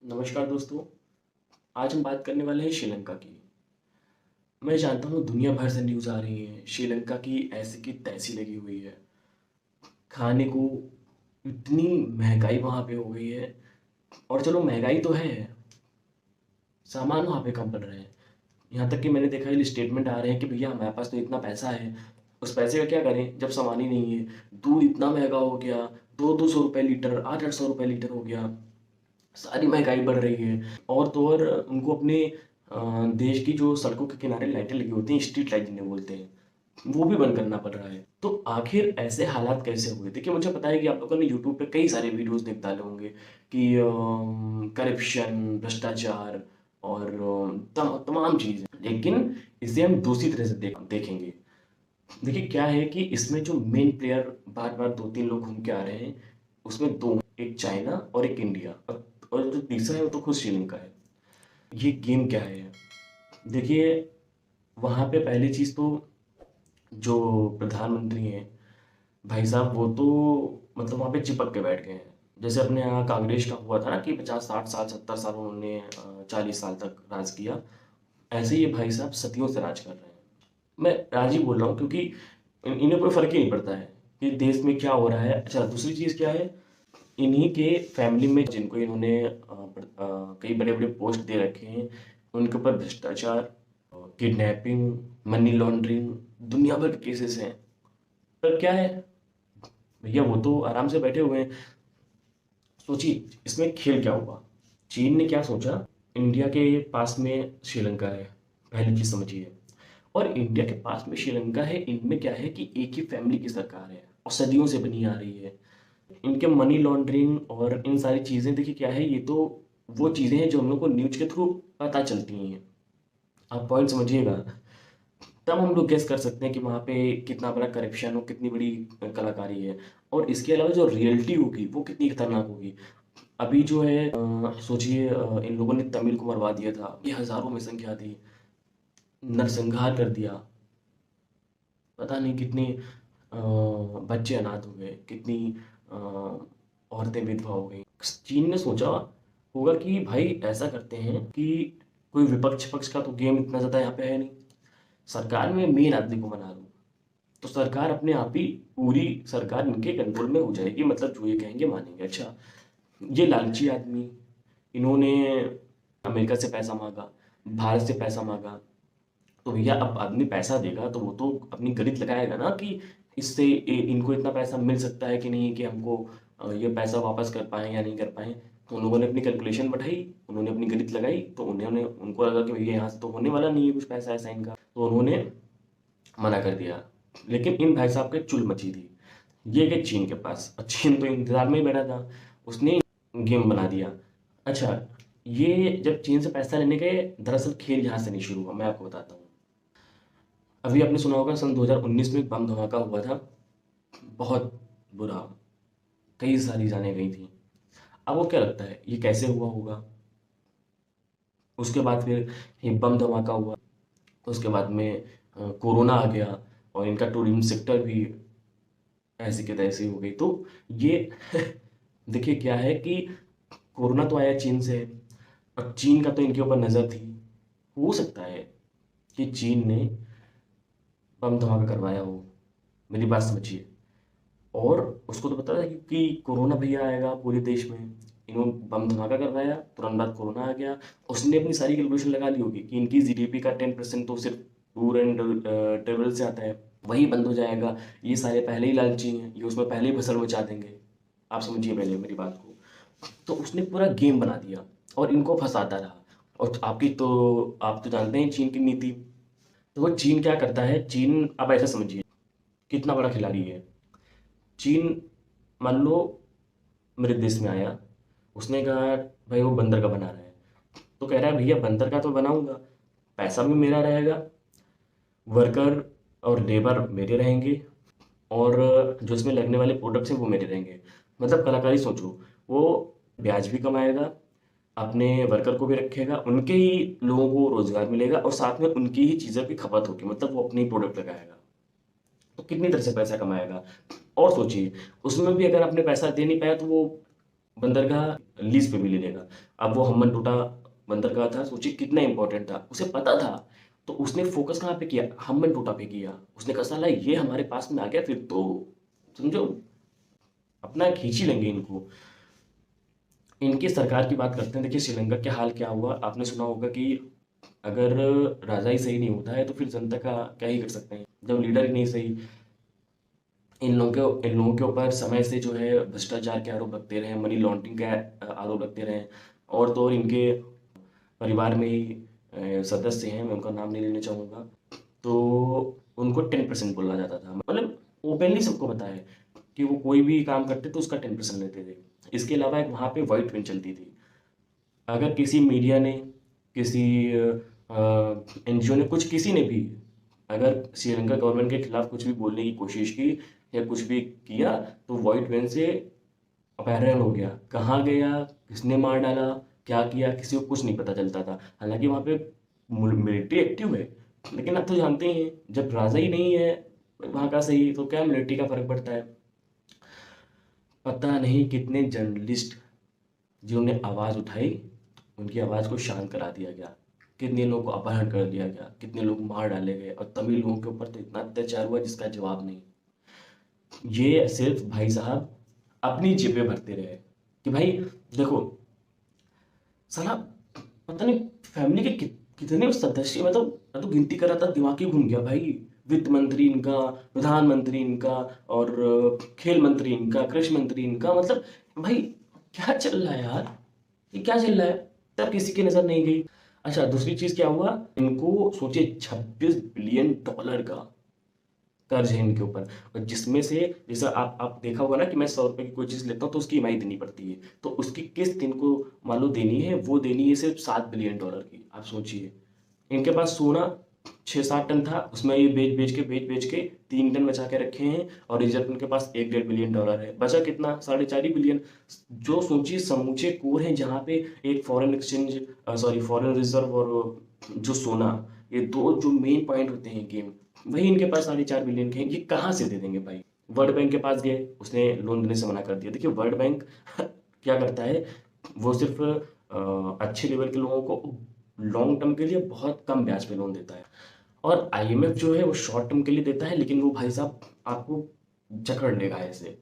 नमस्कार दोस्तों। आज हम बात करने वाले हैं श्रीलंका की। मैं जानता हूँ दुनिया भर से न्यूज़ आ रही है, श्रीलंका की ऐसी की तैसी लगी हुई है। खाने को इतनी महंगाई वहाँ पे हो गई है। और चलो महंगाई तो है, सामान वहाँ पे कम पड़ रहे हैं। यहाँ तक कि मैंने देखा है स्टेटमेंट आ रहे हैं कि भैया हमारे पास तो इतना पैसा है, उस पैसे का क्या करें जब सामान ही नहीं है। दूध इतना महंगा हो गया, 200-200 रुपये लीटर, 800-800 रुपये लीटर हो गया। सारी महंगाई बढ़ रही है। और तो और उनको अपने देश की जो सड़कों के किनारे लाइटें लगी होती हैं, स्ट्रीट लाइट जिन्हें बोलते हैं, वो भी बंद करना पड़ रहा है। तो आखिर ऐसे हालात कैसे हुए? देखिए, मुझे पता है कि आप लोगों ने यूट्यूब पे कई सारे वीडियोस देख डाले होंगे कि करप्शन, भ्रष्टाचार और तमाम चीज़ें, लेकिन इसे हम दूसरी तरह से देखेंगे। देखिए क्या है कि इसमें जो मेन प्लेयर बार बार दो तीन लोग घूम के आ रहे हैं, उसमें दो हैं, एक चाइना और एक इंडिया, और जो तीसरा है वो तो खुद श्रीलंका है। ये गेम क्या है? देखिए, वहाँ पे पहली चीज़ तो जो प्रधानमंत्री हैं भाई साहब, वो तो मतलब वहाँ पे चिपक के बैठ गए हैं। जैसे अपने यहाँ कांग्रेस का हुआ था ना कि 50-60 साल 70 साल उन्होंने 40 साल तक राज किया। ऐसे ये भाई साहब सदियों से राज कर रहे हैं। मैं राज ही बोल रहा हूँ क्योंकि इन्हें कोई फर्क ही नहीं पड़ता है कि देश में क्या हो रहा है। अच्छा, दूसरी चीज़ क्या है, इन्हीं के फैमिली में जिनको इन्होंने कई बड़े बड़े पोस्ट दे रखे हैं, उनके ऊपर भ्रष्टाचार, किडनैपिंग, मनी लॉन्ड्रिंग, दुनिया भर के केसेस हैं। पर क्या है भैया, वो तो आराम से बैठे हुए हैं। सोचिए इसमें खेल क्या हुआ। चीन ने क्या सोचा, इंडिया के पास में श्रीलंका है, पहली चीज समझिए। और इंडिया के पास में श्रीलंका है, इनमें क्या है कि एक ही फैमिली की सरकार है और सदियों से बनी आ रही है। इनके मनी लॉन्ड्रिंग और इन सारी चीजें, देखिए क्या है, ये तो वो चीजें हैं जो हम लोग को न्यूज के थ्रू पता चलती हैं। आप पॉइंट समझिएगा, तब हम लोग गेस कर सकते हैं कि वहाँ पे कितना बड़ा करप्शन हो, कितनी बड़ी कलाकारी है। और इसके अलावा जो रियलिटी होगी वो कितनी खतरनाक होगी। अभी जो है सोचिए, इन लोगों ने तमिल को मरवा दिया था, ये हजारों में संख्या थी, नरसंहार कर दिया। पता नहीं कितने बच्चे अनाथ हो गए, कितनी अ, औरतें विधवा हो गई। चीन ने सोचा होगा कि भाई ऐसा करते हैं कि कोई विपक्ष पक्ष का तो गेम इतना ज़्यादा यहाँ पे है नहीं, सरकार में मेन आदमी को बना लूँ तो सरकार अपने आप ही, पूरी सरकार इनके कंट्रोल में हो जाएगी, मतलब जो ये कहेंगे मानेंगे। अच्छा, ये लालची आदमी, इन्होंने अमेरिका से पैसा मांगा, भारत से पैसा मांगा, तो भैया अब आदमी पैसा देगा तो वो तो अपनी गणित लगाएगा ना कि इससे इनको इतना पैसा मिल सकता है कि नहीं, कि हमको ये पैसा वापस कर पाए या नहीं कर पाए। तो उन लोगों ने अपनी कैलकुलेशन बढ़ाई, उन्होंने अपनी गणित लगाई, तो उन्होंने, उनको लगा कि भैया यहाँ से तो होने वाला नहीं है कुछ पैसा ऐसा इनका, तो उन्होंने मना कर दिया। लेकिन इन भाई साहब के चुल मची थी, ये गए चीन के पास और चीन तो इंतजार में ही बैठा था, उसने गेम बना दिया। अच्छा, ये जब चीन से पैसा लेने गए, दरअसल खेल यहाँ से नहीं शुरू हुआ, मैं आपको बताता हूँ। अभी आपने सुना होगा सन 2019 में एक बम धमाका हुआ था, बहुत बुरा, कई सारी जानें गई थी। अब वो क्या लगता है ये कैसे हुआ होगा? उसके बाद फिर ये बम धमाका हुआ, उसके बाद में कोरोना आ गया और इनका टूरिज्म सेक्टर भी ऐसी के तैसी हो गई। तो ये देखिए क्या है कि कोरोना तो आया चीन से, और चीन का तो इनके ऊपर नज़र थी। हो सकता है कि चीन ने बम धमाका करवाया हो, मेरी बात समझिए। और उसको तो पता था कि कोरोना भैया आएगा पूरे देश में, इन्होंने बम धमाका करवाया, तुरंत बाद कोरोना आ गया। उसने अपनी सारी कैलकुलेशन लगा ली होगी कि इनकी जीडीपी का 10% तो सिर्फ टूर एंड ट्रेवल से आता है, वही बंद हो जाएगा। ये सारे पहले ही लालची हैं, ये उसमें पहले ही फसल मचा देंगे। आप समझिए पहले मेरी बात को। तो उसने पूरा गेम बना दिया और इनको फंसाता रहा। और आप तो जानते हैं चीन की नीति। तो वो चीन क्या करता है, चीन अब ऐसा समझिए कितना बड़ा खिलाड़ी है। चीन मान लो मेरे देश में आया, उसने कहा भाई वो बंदर का बना रहा है, तो कह रहा है भैया बंदर का तो बनाऊंगा, पैसा भी मेरा रहेगा, वर्कर और लेबर मेरे रहेंगे, और जो इसमें लगने वाले प्रोडक्ट्स हैं वो मेरे रहेंगे। मतलब कलाकारी सोचो, वो ब्याज भी कमाएगा, अपने वर्कर को भी रखेगा, उनके ही लोगों को रोजगार मिलेगा और साथ में उनकी ही चीज़ें की खपत होगी, मतलब वो अपने ही प्रोडक्ट लगाएगा। तो कितनी तरह से पैसा कमाएगा। और सोचिए उसमें भी अगर आपने पैसा दे नहीं पाया तो वो बंदरगाह लीज पे भी ले लेगा। अब वो हम्बन टोटा बंदरगाह था, सोचिए कितना इंपॉर्टेंट था, उसे पता था, तो उसने फोकस कहाँ पे किया, हम्बन टोटा पे किया। उसने कहा साला ये हमारे पास में आ गया, फिर तो समझो अपना खींच ही लेंगे इनको। इनकी सरकार की बात करते हैं, देखिए श्रीलंका के हाल क्या हुआ, आपने सुना होगा कि अगर राजा ही सही नहीं होता है तो फिर जनता का क्या ही कर सकते हैं, जब लीडर ही नहीं सही। इन लोगों के ऊपर समय से जो है भ्रष्टाचार के आरोप लगते रहे, मनी लॉन्ड्रिंग के आरोप लगते रहे, और तो और इनके परिवार में ही सदस्य हैं, मैं उनका नाम नहीं लेना चाहूँगा, तो उनको 10% बोला जाता था, मतलब ओपनली सबको पता है कि वो कोई भी काम करते तो उसका 10% लेते थे। इसके अलावा एक वहाँ पे वाइट ट्रेन चलती थी। अगर किसी मीडिया ने, किसी एनजीओ ने, कुछ किसी ने भी अगर श्रीलंका गवर्नमेंट के खिलाफ कुछ भी बोलने की कोशिश की या कुछ भी किया, तो वाइट वैन से अपहरण हो गया, कहाँ गया, किसने मार डाला, क्या किया, किसी को कुछ नहीं पता चलता था। हालांकि वहाँ पे मिलिट्री एक्टिव है, लेकिन आप तो जानते ही हैं जब राजा ही नहीं है वहाँ का सही, तो क्या मिलिट्री का फर्क पड़ता है। पता नहीं कितने जर्नलिस्ट जिन्होंने आवाज़ उठाई, उनकी आवाज़ को शांत करा दिया गया, कितने लोगों को अपहरण कर दिया गया, कितने लोग मार डाले गए, और तमिल लोगों के ऊपर तो इतना अत्याचार हुआ जिसका जवाब नहीं। ये सिर्फ भाई साहब अपनी जेबें भरते रहे कि भाई देखो साला, पता नहीं फैमिली के कितने सदस्य, मतलब मैं तो गिनती कर रहा था, दिमाग ही घूम गया भाई। वित्त मंत्री इनका, प्रधानमंत्री इनका, और खेल मंत्री इनका, कृषि मंत्री इनका, मतलब भाई क्या चल रहा है यार, ये क्या चल रहा है, तब किसी की नजर नहीं गई। अच्छा, दूसरी चीज क्या हुआ, इनको सोचिए 26 बिलियन डॉलर का कर्ज है इनके ऊपर, और जिसमें से जैसा आप देखा होगा ना कि मैं 100 रुपए की कोई चीज लेता हूँ तो उसकी ईएमआई देनी पड़ती है, तो उसकी किस्त इनको मान लो देनी है, वो देनी है सिर्फ 7 बिलियन डॉलर की। आप सोचिए, इनके पास सोना 6-7 टन था, उसमें ये बेच बेच के 3 टन बचा के रखे हैं, और रिजर्व इनके पास 1-1.5 बिलियन डॉलर है, बचा कितना, 4.5 बिलियन। जो सोचिए समूचे कोर हैं जहाँ पे एक foreign exchange, sorry foreign reserve, और जो सोना, ये दो जो मेन पॉइंट होते हैं गेम, वही इनके पास 4.5 बिलियन के हैं, ये कहाँ से दे देंगे भाई। वर्ल्ड बैंक के पास गए, उसने लोन देने से मना कर दिया। देखिए वर्ल्ड बैंक क्या करता है, वो सिर्फ अच्छे लेवल के लोगों को लॉन्ग टर्म के लिए बहुत कम ब्याज पे लोन देता है, और आईएमएफ जो है वो शॉर्ट टर्म के लिए देता है, लेकिन वो भाई साहब आपको जकड़ लेगा ऐसे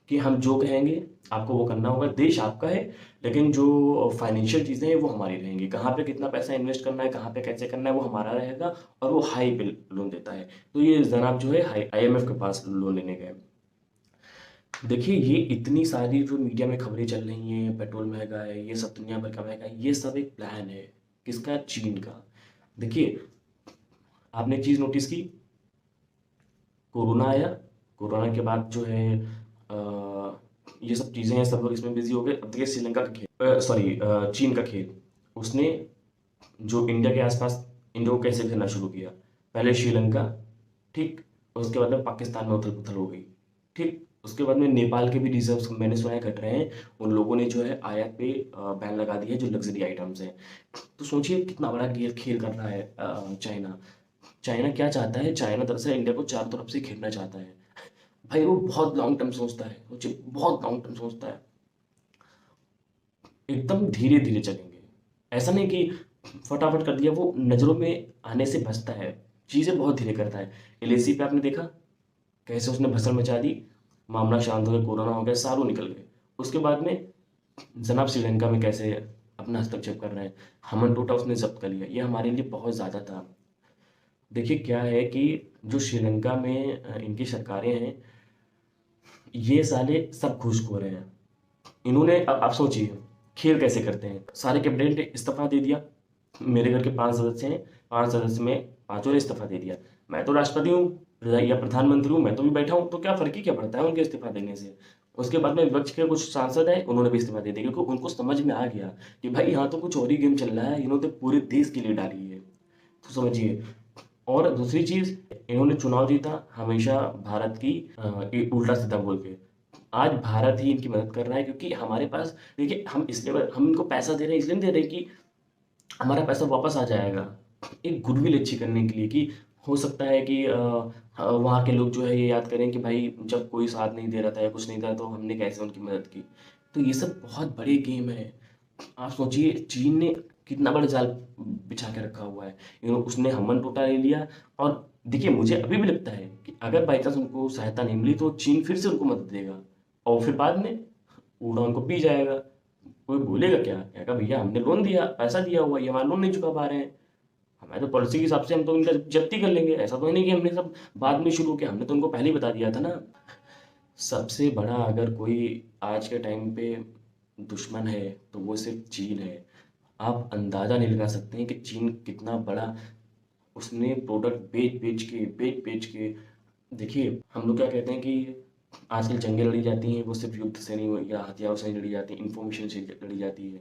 कि हम जो कहेंगे आपको वो करना होगा, देश आपका है, लेकिन जो फाइनेंशियल चीज़ें हैं वो हमारी रहेंगी, कहाँ पे कितना पैसा इन्वेस्ट करना है, कहाँ पे कैसे करना है, वो हमारा रहेगा, और वो हाई पे लोन देता है। तो ये जनाब जो है हाई आईएमएफ के पास लोन लेने गए। देखिए ये इतनी सारी जो मीडिया में खबरें चल रही हैं, पेट्रोल महंगा है, ये सब दुनिया भर का महंगा है, ये सब एक प्लान है, किसका, चीन का। देखिए आपने एक चीज़ नोटिस की, कोरोना आया, कोरोना के बाद जो है ये सब चीज़ें हैं, सब लोग इसमें बिजी हो गए। अब देखिए श्रीलंका का खेल, सॉरी चीन का खेल, उसने जो इंडिया के आसपास इंडिया को कैसे खेलना शुरू किया, पहले श्रीलंका, ठीक, उसके बाद में पाकिस्तान में उथल पुथल हो गई, ठीक, उसके बाद में नेपाल के भी रिजर्व मैंने सुना है घट रहे हैं, उन लोगों ने जो है आयात पे बैन लगा दिया है जो लग्जरी आइटम्स हैं। तो सोचिए कितना बड़ा गेम खेल कर रहा है चाइना। चाइना क्या चाहता है, चाइना दरअसल इंडिया को चारों तरफ से घेरना चाहता है। भाई वो बहुत लॉन्ग टर्म सोचता है, सोचिए बहुत लॉन्ग टर्म सोचता है, एकदम धीरे धीरे चलेंगे, ऐसा नहीं कि फटाफट कर दिया, वो नज़रों में आने से बचता है, चीज़ें बहुत धीरे करता है। एलएसी पे आपने देखा कैसे उसने भसड़ मचा दी, मामला शांत हो गया, कोरोना हो गया, सालों निकल गए। उसके बाद में जनाब श्रीलंका में कैसे अपना हस्तक्षेप कर रहे हैं, हमन टोटा उसने जब्त कर लिया, ये हमारे लिए बहुत ज़्यादा था। देखिए क्या है कि जो श्रीलंका में इनकी सरकारें हैं, ये साले सब घूसखोर हैं। इन्होंने, अब आप सोचिए खेल कैसे करते हैं, सारे कैबिनेट ने इस्तीफा दे दिया, मेरे घर के 5 सदस्य हैं, 5 सदस्य में पांचों ने इस्तीफा दे दिया, मैं तो राष्ट्रपति हूँ या प्रधानमंत्री हूँ, मैं तो भी बैठा हूँ, तो क्या फर्क ही क्या पड़ता है उनके इस्तीफा देने से। उसके बाद में विपक्ष के कुछ सांसद हैं, उन्होंने भी इस्तीफा दे दिया, क्योंकि उनको समझ में आ गया कि भाई यहाँ तो कुछ और ही गेम चल रहा है, इन्होंने तो पूरे देश के लिए डाली है, तो समझिए। और दूसरी चीज, इन्होंने चुनाव जीता हमेशा भारत की उल्टा सीधा बोल के, आज भारत ही इनकी मदद कर रहा है, क्योंकि हमारे पास, देखिए हम इसलिए हम इनको पैसा दे रहे हैं, इसलिए नहीं दे रहे कि हमारा पैसा वापस आ जाएगा, एक गुडविल अच्छी करने के लिए, कि हो सकता है कि वहाँ के लोग जो है ये याद करें कि भाई जब कोई साथ नहीं दे रहा था या कुछ नहीं था तो हमने कैसे उनकी मदद की। तो ये सब बहुत बड़े गेम है। आप सोचिए चीन ने कितना बड़ा जाल बिछा के रखा हुआ है। उसने हमन टोटा ले लिया। और देखिए मुझे अभी भी लगता है कि अगर बाई चांस उनको सहायता नहीं मिली तो चीन फिर से उनको मदद देगा और फिर बाद में उड़ा उनको पी जाएगा। कोई बोलेगा क्या, कहेगा भैया हमने लोन दिया, पैसा दिया हुआ, ये हमारा लोन नहीं चुका पा रहे हैं, हमारे तो पॉलिसी के हिसाब से हम तो इनका जब्ती कर लेंगे। ऐसा तो है नहीं कि हमने सब बाद में शुरू किया, हमने तो उनको पहले ही बता दिया था ना। सबसे बड़ा अगर कोई आज के टाइम पे दुश्मन है तो वो सिर्फ चीन है। आप अंदाज़ा नहीं लगा सकते हैं कि चीन कितना बड़ा, उसने प्रोडक्ट बेच बेच के देखिए हम लोग क्या कहते हैं कि आजकल जंगें लड़ी जाती हैं वो सिर्फ युद्ध से नहीं या हथियारों से नहीं लड़ी जाती, इन्फॉर्मेशन से लड़ी जाती है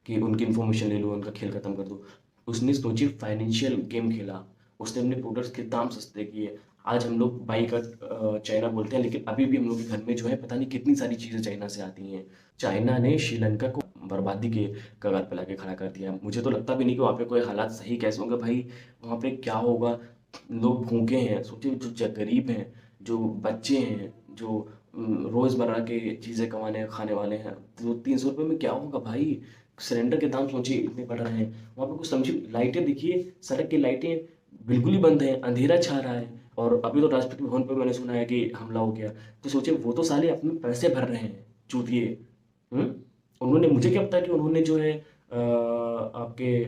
कि उनकी इन्फॉर्मेशन ले लो, उनका खेल खत्म कर दो। उसने सोचिए फाइनेंशियल गेम खेला, उसने अपने प्रोडक्ट्स के दाम सस्ते किए। आज हम लोग बाई का चाइना बोलते हैं, लेकिन अभी भी हम लोग के घर में जो है पता नहीं कितनी सारी चीज़ें चाइना से आती हैं। चाइना ने श्रीलंका को बर्बादी के कगार पे लाके खड़ा कर दिया। मुझे तो लगता भी नहीं कि वहाँ पे कोई हालात सही कैसे होंगे भाई। वहाँ पे क्या होगा, लोग भूखे हैं, सोचिए जो गरीब हैं, जो बच्चे हैं, जो रोज़मर्रा के चीज़ें कमाने खाने वाले हैं, 200-300 रुपये में क्या होगा भाई। सिलेंडर के दाम सोचिए इतने बढ़ रहे हैं। वहाँ पे कुछ समझिए, लाइटें देखिए, सड़क की लाइटें बिल्कुल ही बंद हैं, अंधेरा छा रहा है। और अभी तो राष्ट्रपति भवन पे मैंने सुना है कि हमला हो गया। तो सोचिए वो तो साले अपने पैसे भर रहे हैं चूतिए। हम्म उन्होंने, मुझे क्या पता कि उन्होंने जो है आपके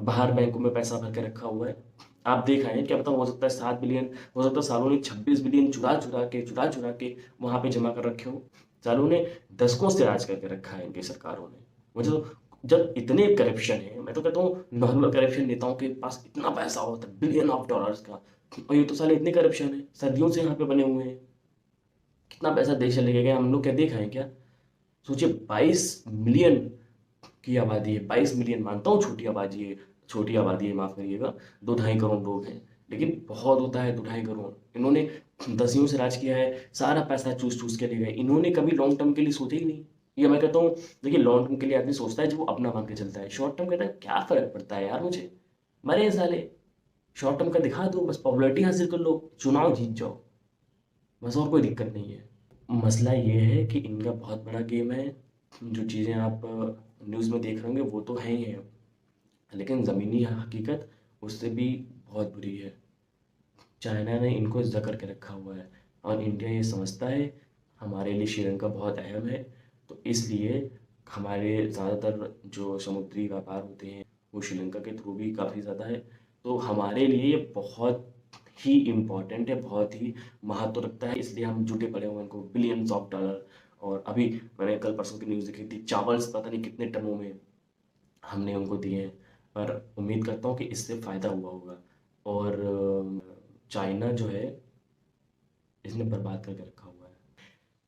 बाहर बैंकों में पैसा भर के रखा हुआ है। आप देख आए हैं, क्या पता, हो सकता है 7 बिलियन, हो सकता है सालों ने 26 बिलियन चुरा चुरा के वहां पे जमा कर रखे हो। सालों ने दशकों से राज करके रखा है इनकी सरकारों ने। मुझे तो, जब इतने करप्शन है, मैं तो कहता हूँ नॉर्मल करप्शन नेताओं के पास इतना पैसा होता है $1 बिलियन का, और ये तो साले इतने करप्शन है, सदियों से यहाँ पे बने हुए हैं। कितना पैसा देश चले गया, हम लोग क्या देखा है क्या। सोचिए 22 मिलियन की आबादी है, 22 मिलियन, मानता हूँ छोटी आबादी है, छोटी आबादी है, माफ करिएगा, 2-2.5 करोड़ लोग हैं, लेकिन बहुत होता है 2-2.5 करोड़। इन्होंने 10वीं से राज किया है, सारा पैसा चूस चूस के ले गए। इन्होंने कभी लॉन्ग टर्म के लिए सोचा ही नहीं। ये मैं कहता हूँ, देखिए लॉन्ग टर्म के लिए आदमी सोचता है जब वो अपना मान के चलता है, शॉर्ट टर्म कहता है क्या फर्क पड़ता है यार मुझे, मरे साले, शॉर्ट टर्म का दिखा दो, बस पॉपुलैरिटी हासिल कर लो, चुनाव जीत जाओ, बस, और कोई दिक्कत नहीं है। मसला ये है कि इनका बहुत बड़ा गेम है। जो चीज़ें आप न्यूज़ में देख रहे होंगे वो तो हैं ही हैं, लेकिन ज़मीनी हकीकत उससे भी बहुत बुरी है। चाइना ने इनको जकड़ के रखा हुआ है और इंडिया ये समझता है हमारे लिए श्रीलंका बहुत अहम है। तो इसलिए हमारे ज़्यादातर जो समुद्री व्यापार होते हैं वो श्रीलंका के थ्रू भी काफ़ी ज़्यादा है। तो हमारे लिए ये बहुत ही इम्पोर्टेंट है, बहुत ही महत्व रखता है, इसलिए हम जुटे पड़े हुए हैं उनको $बिलियंस। और अभी मैंने कल परसों की न्यूज़ देखी थी, चावल पता नहीं कितने टनों में हमने उनको दिए हैं। पर उम्मीद करता हूँ कि इससे फ़ायदा हुआ होगा। और चाइना जो है इसने बर्बाद करके रखा हुआ है।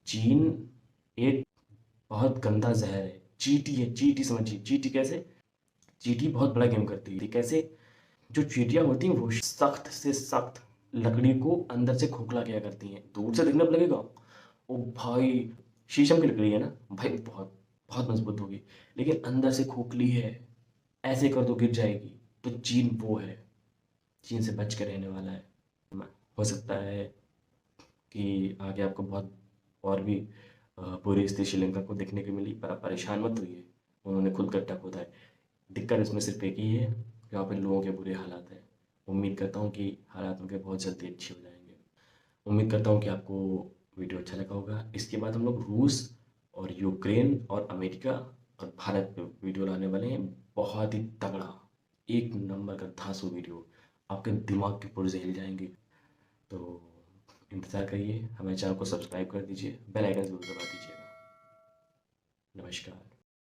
चीन एक बहुत गंदा जहर है, चींटी है, चींटी समझिए, चींटी कैसे, चींटी बहुत बड़ा गेम करती है कैसे। जो चींटियां होती हैं वो सख्त से सख्त लकड़ी को अंदर से खोखला किया करती हैं। दूर से देखने पर लगेगा ओ भाई शीशम की लकड़ी है ना भाई, बहुत बहुत मजबूत होगी, लेकिन अंदर से खोखली है, ऐसे कर दो गिर जाएगी। तो चीन वो है, चीन से बच के रहने वाला है। हो सकता है कि आगे आपको बहुत और भी बुरी स्थिति श्रीलंका को देखने को मिली, पर आप परेशान मत होइए, उन्होंने खुद गड्ढा खोदा है। दिक्कत इसमें सिर्फ एक ही है कि वहाँ पे लोगों के बुरे हालात हैं। उम्मीद करता हूँ कि हालात उनके बहुत जल्दी अच्छे हो जाएंगे। उम्मीद करता हूँ कि आपको वीडियो अच्छा लगा होगा। इसके बाद हम लोग रूस और यूक्रेन और अमेरिका और भारत पे वीडियो लाने वाले हैं, बहुत ही तगड़ा, एक नंबर का धांसू वीडियो, आपके दिमाग के पुर्जे हिल जाएंगे। तो इंतज़ार करिए, हमारे चैनल को सब्सक्राइब कर दीजिए, बेल आइकन ज़रूर दबा दीजिएगा। नमस्कार।